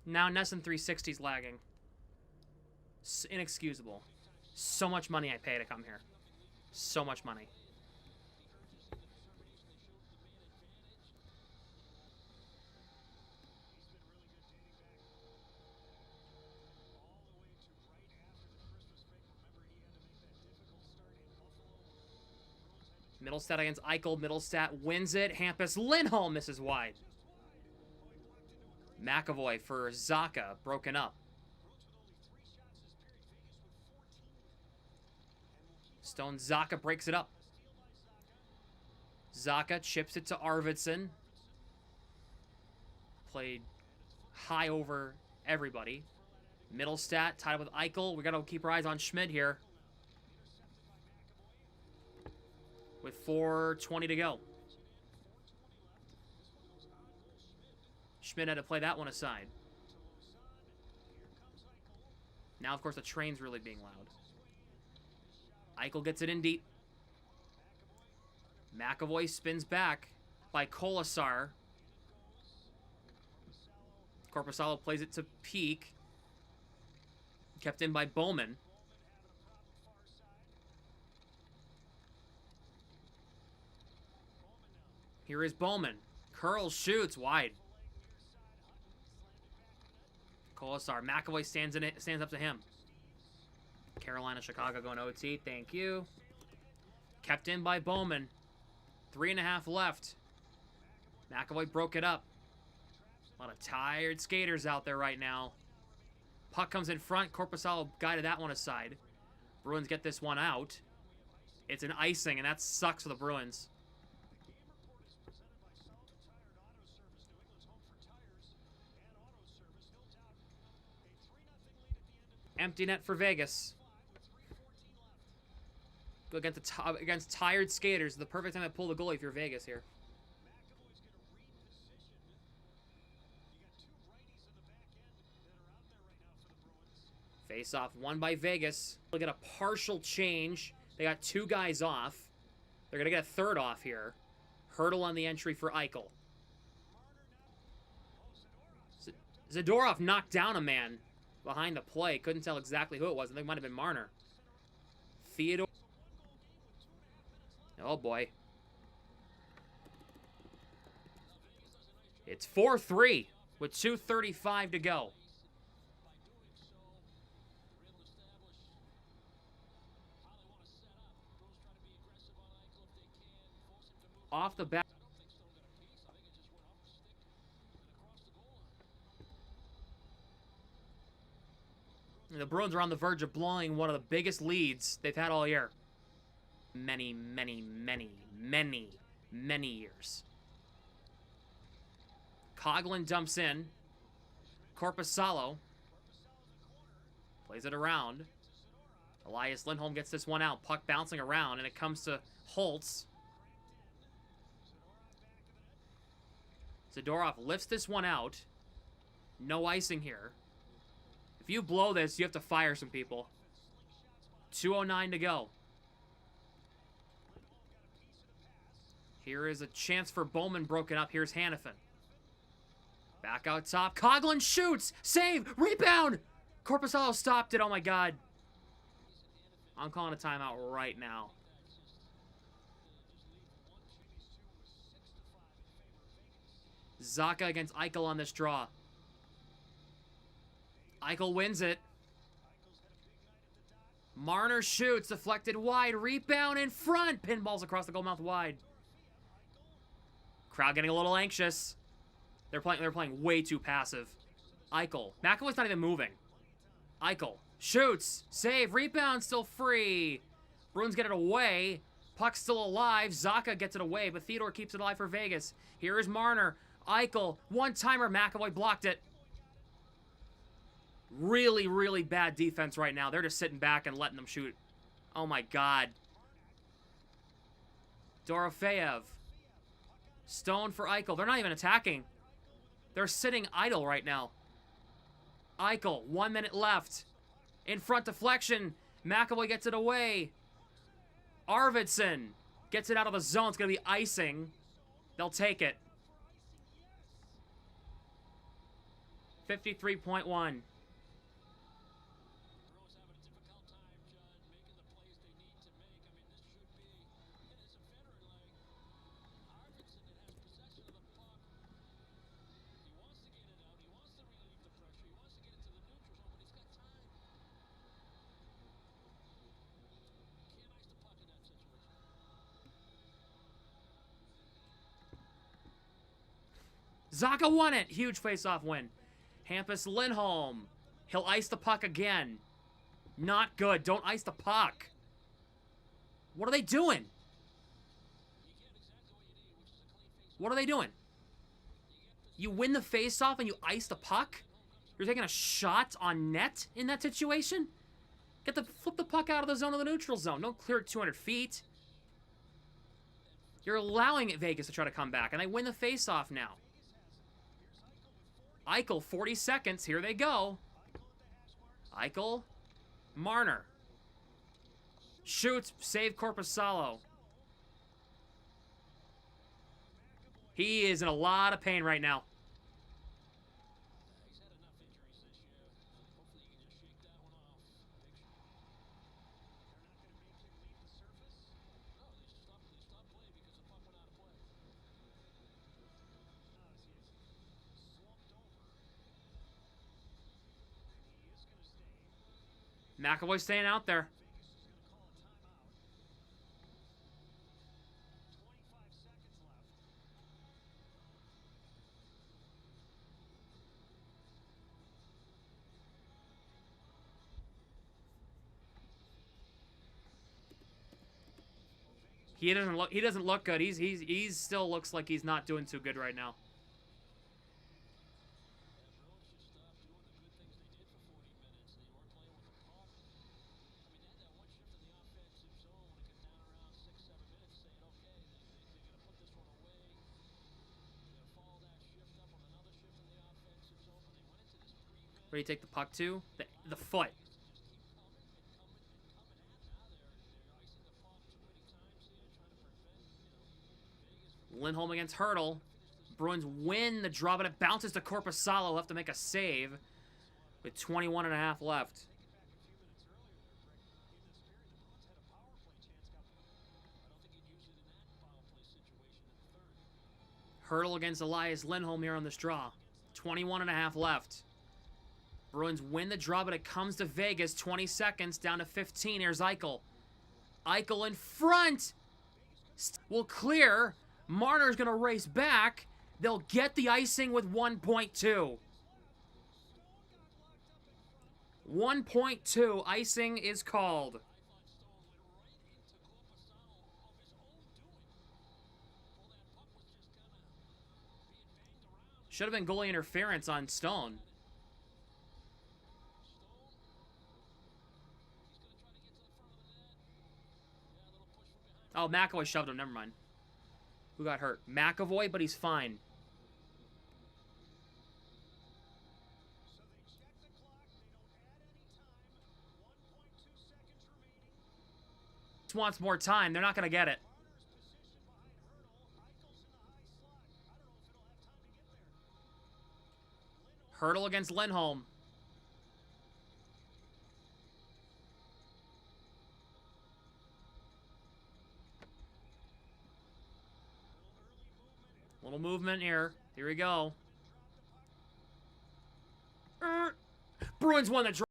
Now Nesson 360's lagging. Inexcusable. So much money I pay to come here. So much money. Middlestat against Eichel. Middlestat wins it. Hampus Lindholm misses wide. McAvoy for Zacha, broken up. Stone Zacha breaks it up. Zacha chips it to Arvidsson. Played high over everybody. Middlestat tied up with Eichel. We got to keep our eyes on Schmidt here. With 4:20 to go. Schmidt had to play that one aside. Now, of course, the train's really being loud. Eichel gets it in deep. McAvoy spins back by Kolasar. Korpisalo plays it to Peak. Kept in by Bowman. Here is Bowman. Curls, shoots, wide. Kolasar. McAvoy stands up to him. Carolina, Chicago going OT. Thank you. Kept in by Bowman. 3.5 left. McAvoy broke it up. A lot of tired skaters out there right now. Puck comes in front. Korpisalo guided that one aside. Bruins get this one out. It's an icing, and that sucks for the Bruins. Empty net for Vegas. Go against tired skaters. The perfect time to pull the goalie if you're Vegas here. Face off won by Vegas. They'll get a partial change. They got 2 guys off. They're going to get a third off here. Hurdle on the entry for Eichel. Zadorov knocked down a man behind the play. Couldn't tell exactly who it was. I think it might have been Marner. Theodore. Oh, boy. It's 4-3 with 2:35 to go. Off the bat. The Bruins are on the verge of blowing one of the biggest leads they've had all year. Many, many, many, many, many years. Coughlin dumps in. Korpisalo plays it around. Elias Lindholm gets this one out. Puck bouncing around, and it comes to Holtz. Zadorov lifts this one out. No icing here. If you blow this, you have to fire some people. 2:09 to go. Here is a chance for Bowman broken up. Here's Hannafin. Back out top. Coughlin shoots. Save. Rebound. Korpisalo stopped it. Oh, my God. I'm calling a timeout right now. Zacha against Eichel on this draw. Eichel wins it. Marner shoots. Deflected wide. Rebound in front. Pinballs across the goal mouth wide. Crowd getting a little anxious. They're playing way too passive. Eichel. McAvoy's not even moving. Eichel shoots. Save. Rebound still free. Bruins get it away. Puck's still alive. Zacha gets it away, but Theodore keeps it alive for Vegas. Here is Marner. Eichel. One-timer. McAvoy blocked it. Really, really bad defense right now. They're just sitting back and letting them shoot. Oh, my God. Dorofeyev. Stone for Eichel. They're not even attacking. They're sitting idle right now. Eichel, 1 minute left. In front deflection. McAvoy gets it away. Arvidsson gets it out of the zone. It's going to be icing. They'll take it. 53.1. Zacha won it. Huge face-off win. Hampus Lindholm. He'll ice the puck again. Not good. Don't ice the puck. What are they doing? What are they doing? You win the face-off and you ice the puck? You're taking a shot on net in that situation? Flip the puck out of the zone of the neutral zone. Don't clear it 200 feet. You're allowing Vegas to try to come back, and they win the face-off now. Eichel, 40 seconds. Here they go. Eichel. Marner. Shoots. Save Korpisalo. He is in a lot of pain right now. McAvoy staying out there. He doesn't look good. He still looks like he's not doing too good right now. Where do you take the puck to? The foot. Lindholm against Hurdle. Bruins win the draw, but it bounces to Korpisalo. He'll have to make a save with 21.5 left. Hurdle against Elias Lindholm here on this draw. 21.5 left. Bruins win the draw, but it comes to Vegas. 20 seconds, down to 15. Here's Eichel. Eichel in front. Will clear. Marner's going to race back. They'll get the icing with 1.2. 1.2. Icing is called. Should have been goalie interference on Stone. Oh, McAvoy shoved him. Never mind. Who got hurt? McAvoy, but he's fine. Just wants more time. They're not going to get it. Hurdle against Lindholm. Little movement here. Here we go. Bruins won the draw.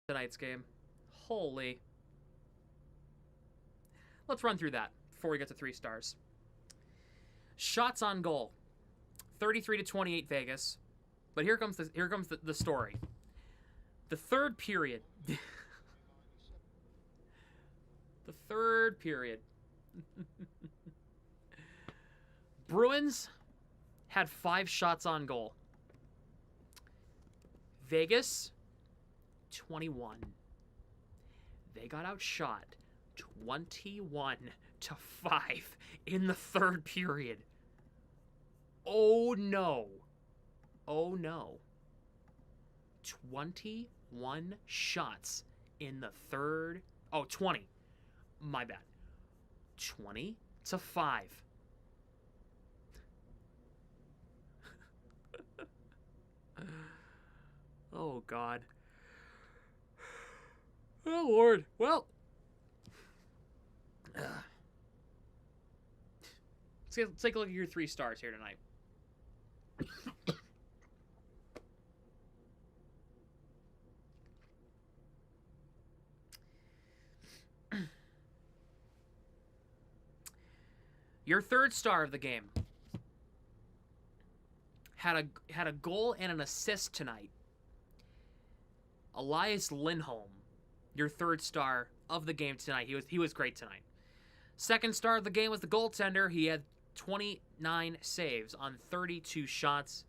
Tonight's game. Holy. Let's run through that before we get to 3 stars. Shots on goal. 33-28 Vegas. But here comes the story. The third period. The third period. Bruins had 5 shots on goal. Vegas, 21. They got outshot 21-5 in the third period. Oh no. Oh no. 21 shots in the third. Oh, 20. My bad. 20-5. Oh, God. Oh, Lord. Well. Let's take a look at your 3 stars here tonight. Your 3rd star of the game had a goal and an assist tonight. Elias Lindholm, your 3rd star of the game tonight. He was great tonight. 2nd star of the game was the goaltender. He had 29 saves on 32 shots.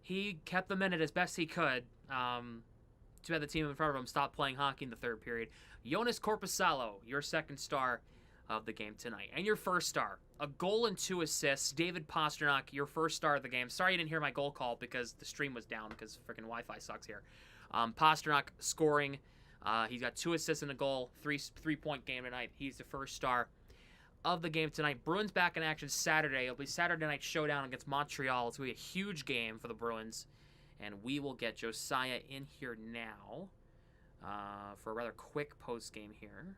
He kept them in it as best he could. Too bad the team in front of him stopped playing hockey in the 3rd period. Jonas Korpisalo, your 2nd star of the game tonight. And your 1st star, a goal and 2 assists. David Pastrnak, your 1st star of the game. Sorry you didn't hear my goal call because the stream was down because freaking Wi-Fi sucks here. Pastrnak scoring. He's got 2 assists and a goal. 3-point game tonight. He's the 1st star of the game tonight. Bruins back in action Saturday. It'll be Saturday night showdown against Montreal. It's going to be a huge game for the Bruins. And we will get Josiah in here now for a rather quick post game here.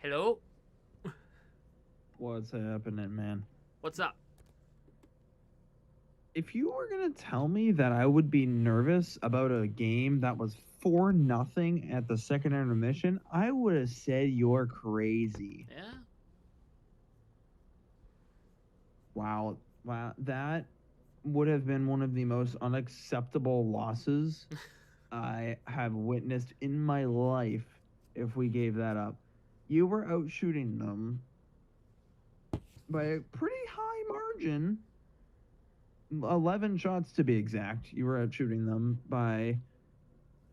Hello? What's happening, man? What's up? If you were gonna tell me that I would be nervous about a game that was 4-0 at the second intermission, I would have said you're crazy. Yeah? Wow, that would have been one of the most unacceptable losses I have witnessed in my life if we gave that up. You were out shooting them by a pretty high margin. 11 shots to be exact. You were out shooting them by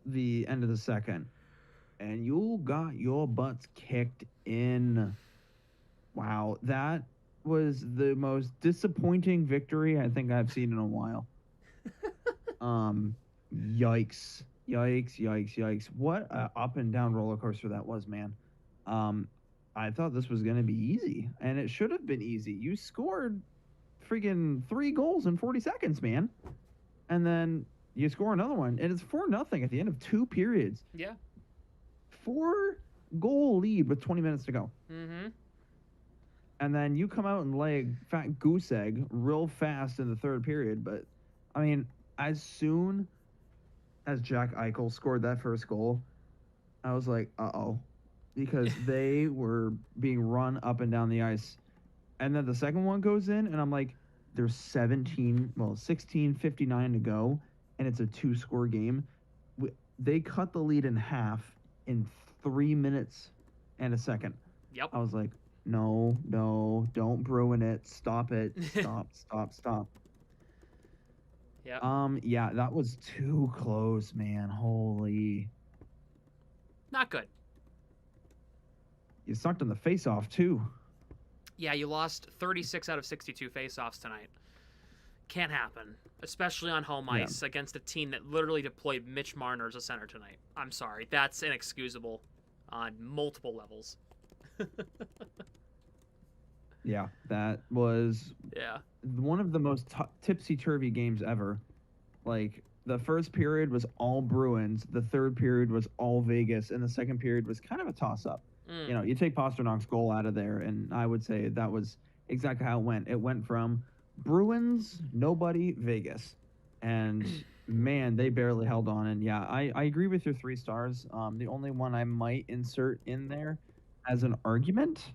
the end of the second. And you got your butts kicked in. Wow, that was the most disappointing victory I think I've seen in a while. Yikes. What a up and down roller coaster that was, man. I thought this was going to be easy, and it should have been easy. You scored freaking 3 goals in 40 seconds, man. And then you score another one, and it's 4-0 at the end of 2 periods. Yeah. 4-goal lead with 20 minutes to go. Mm-hmm. And then you come out and lay a fat goose egg real fast in the 3rd period. But, I mean, as soon as Jack Eichel scored that 1st goal, I was like, uh-oh. Because they were being run up and down the ice. And then the second one goes in, and I'm like, there's 16:59 to go, and it's a 2-score game. They cut the lead in half in 3 minutes and a second. Yep. I was like, no, don't Bruin it. Stop it. Stop. Yep. Yeah, that was too close, man. Holy. Not good. You sucked on the face-off, too. Yeah, you lost 36 out of 62 face-offs tonight. Can't happen, especially on home ice against a team that literally deployed Mitch Marner as a center tonight. I'm sorry. That's inexcusable on multiple levels. Yeah, that was one of the most tipsy-turvy games ever. Like, the first period was all Bruins, the 3rd period was all Vegas, and the 2nd period was kind of a toss-up. You know, you take Pasternak's goal out of there, and I would say that was exactly how it went. It went from Bruins, nobody, Vegas. And, man, they barely held on. And, yeah, I agree with your 3 stars. The only one I might insert in there as an argument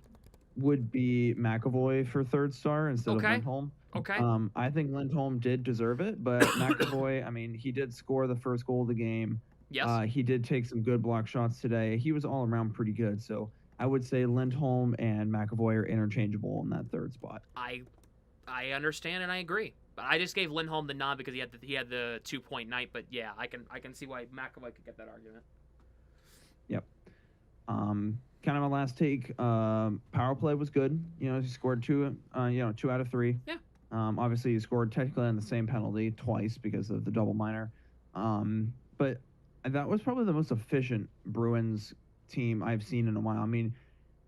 would be McAvoy for 3rd star instead of Lindholm. Okay. I think Lindholm did deserve it, but McAvoy, I mean, he did score the 1st goal of the game. Yes. He did take some good block shots today. He was all around pretty good. So I would say Lindholm and McAvoy are interchangeable in that 3rd spot. I understand and I agree. But I just gave Lindholm the nod because he had the 2-point night. But yeah, I can see why McAvoy could get that argument. Yep. Kind of my last take. Power play was good. He scored two. 2 out of 3. Yeah. Obviously, he scored technically on the same penalty twice because of the double minor. But that was probably the most efficient Bruins team I've seen in a while. I mean,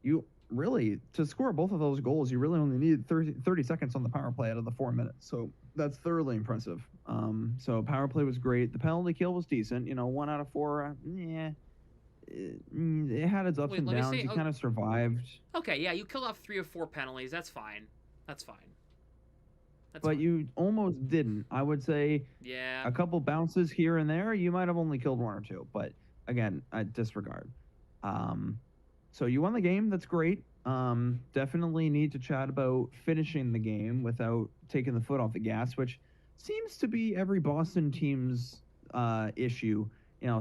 you really, to score both of those goals, you really only needed 30 seconds on the power play out of the 4 minutes. So that's thoroughly impressive. So power play was great. The penalty kill was decent. 1 out of 4. Yeah, it had its ups Wait, and let me downs. see. He Oh, kind of survived. okay, yeah, you killed off 3 or 4 penalties. That's fine. That's fine. That's But fine. you almost didn't. I would say Yeah. a couple bounces here and there, you might have only killed 1 or 2. But again, I disregard. Um, so you won the game. That's great. Definitely need to chat about finishing the game without taking the foot off the gas, which seems to be every Boston team's issue.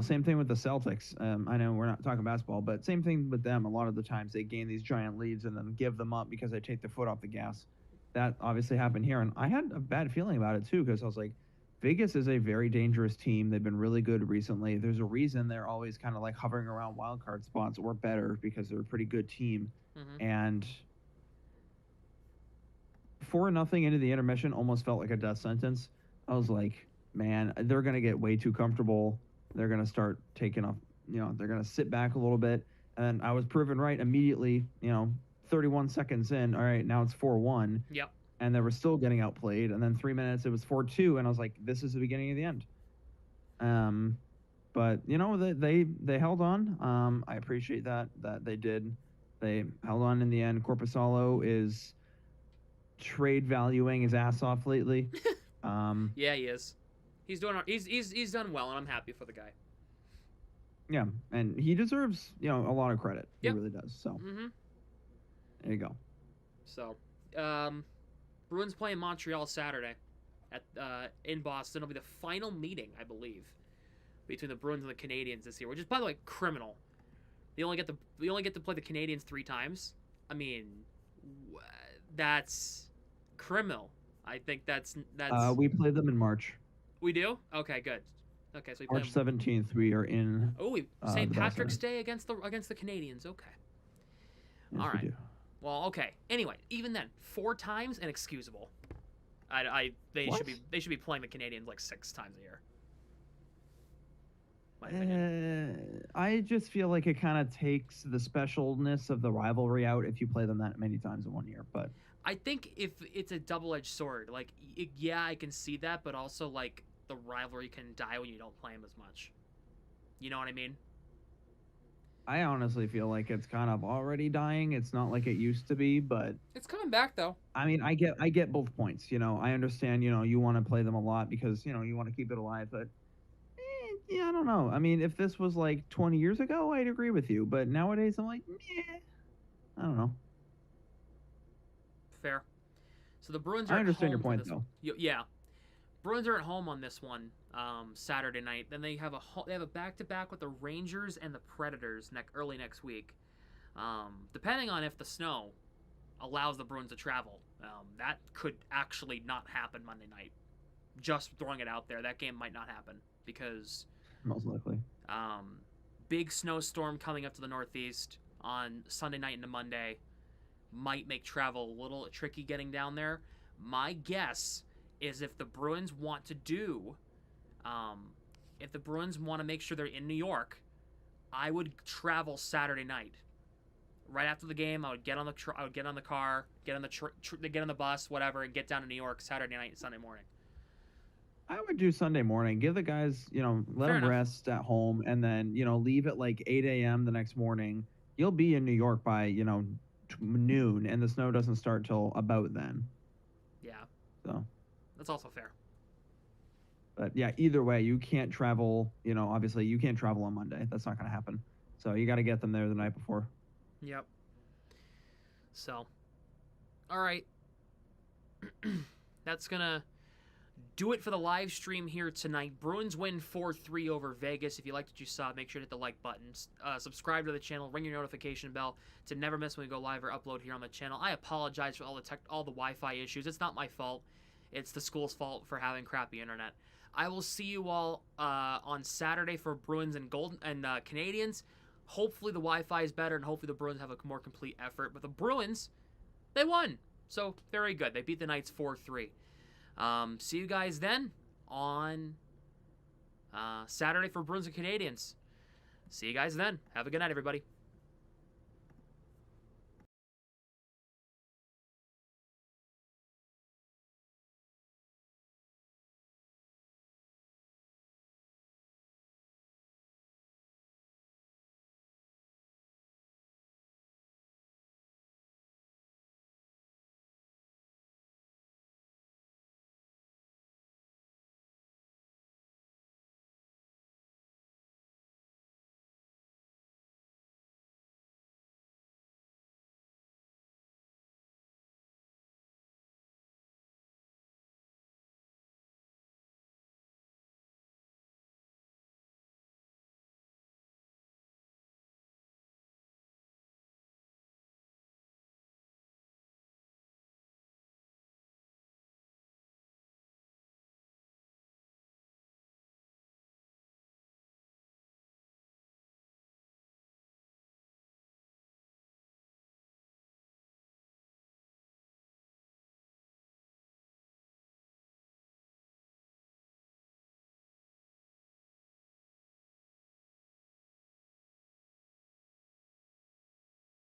Same thing with the Celtics. I know we're not talking basketball, but same thing with them. A lot of the times they gain these giant leads and then give them up because they take the foot off the gas. That obviously happened here, and I had a bad feeling about it too because I was like, Vegas is a very dangerous team. They've been really good recently. There's a reason they're always kind of like hovering around wild card spots or better because they're a pretty good team. Mm-hmm. And 4-0 into the intermission almost felt like a death sentence. I was like, man, they're gonna get way too comfortable. They're gonna start taking off. They're gonna sit back a little bit. And I was proven right immediately. 31 seconds in. All right, now it's 4-1. Yep. And they were still getting outplayed. And then 3 minutes, it was 4-2, and I was like, this is the beginning of the end. But they held on. I appreciate that they did. They held on in the end. Corpusalo is trade valuing his ass off lately. Yeah, he is. He's doing. He's done well, and I'm happy for the guy. Yeah, and he deserves a lot of credit. Yep. He really does. So Mm-hmm. there you go. So, Bruins playing Montreal Saturday at in Boston. It'll be the final meeting, I believe, between the Bruins and the Canadiens this year, which is, by the way, criminal. They only get to play the Canadiens 3 times. I mean, that's criminal. I think that's. We play them in March. We do? Okay, good. Okay, so we play March 17th. We are in. Oh, St. Patrick's Day against the Canadiens. Okay. Yes, All right. we do. Well, okay. Anyway, even then, 4 times inexcusable. They What? should be playing the Canadiens like 6 times a year. My opinion. I just feel like it kind of takes the specialness of the rivalry out if you play them that many times in 1 year. But I think if it's a double-edged sword, like yeah, I can see that, but also like the rivalry can die when you don't play them as much. You know what I mean? I honestly feel like it's kind of already dying. It's not like it used to be, but It's coming back though. I mean, I get both points. I understand. You want to play them a lot because you want to keep it alive. But yeah, I don't know. I mean, if this was like 20 years ago, I'd agree with you. But nowadays, I'm like, I don't know. Fair. So the Bruins are I understand your at home point for this though. Yeah. Bruins are at home on this one Saturday night. Then they have a back-to-back with the Rangers and the Predators early next week. Depending on if the snow allows the Bruins to travel, that could actually not happen Monday night. Just throwing it out there, that game might not happen because Most likely. big snowstorm coming up to the Northeast on Sunday night into Monday might make travel a little tricky getting down there. My guess is if the Bruins want to make sure they're in New York, I would travel Saturday night. Right after the game, I would get on the car, get on the bus, whatever, and get down to New York Saturday night and Sunday morning. I would do Sunday morning. Give the guys, let Fair them enough. rest at home, and then leave at like 8 a.m. the next morning. You'll be in New York by noon, and the snow doesn't start till about then. Yeah, So, that's also fair. but yeah, either way, you can't travel. Obviously, you can't travel on Monday. That's not going to happen. So you got to get them there the night before. Yep. So, all right. That's gonna do it for the live stream here tonight. Bruins win 4-3 over Vegas. If you liked what you saw, make sure to hit the like button. Subscribe to the channel. Ring your notification bell to never miss when we go live or upload here on the channel. I apologize for all the Wi-Fi issues. It's not my fault. It's the school's fault for having crappy internet. I will see you all on Saturday for Bruins and Canadians. Hopefully the Wi-Fi is better, and hopefully the Bruins have a more complete effort. But the Bruins, they won. So, very good. They beat the Knights 4-3. See you guys then on Saturday for Bruins and Canadians. See you guys then. Have a good night, everybody.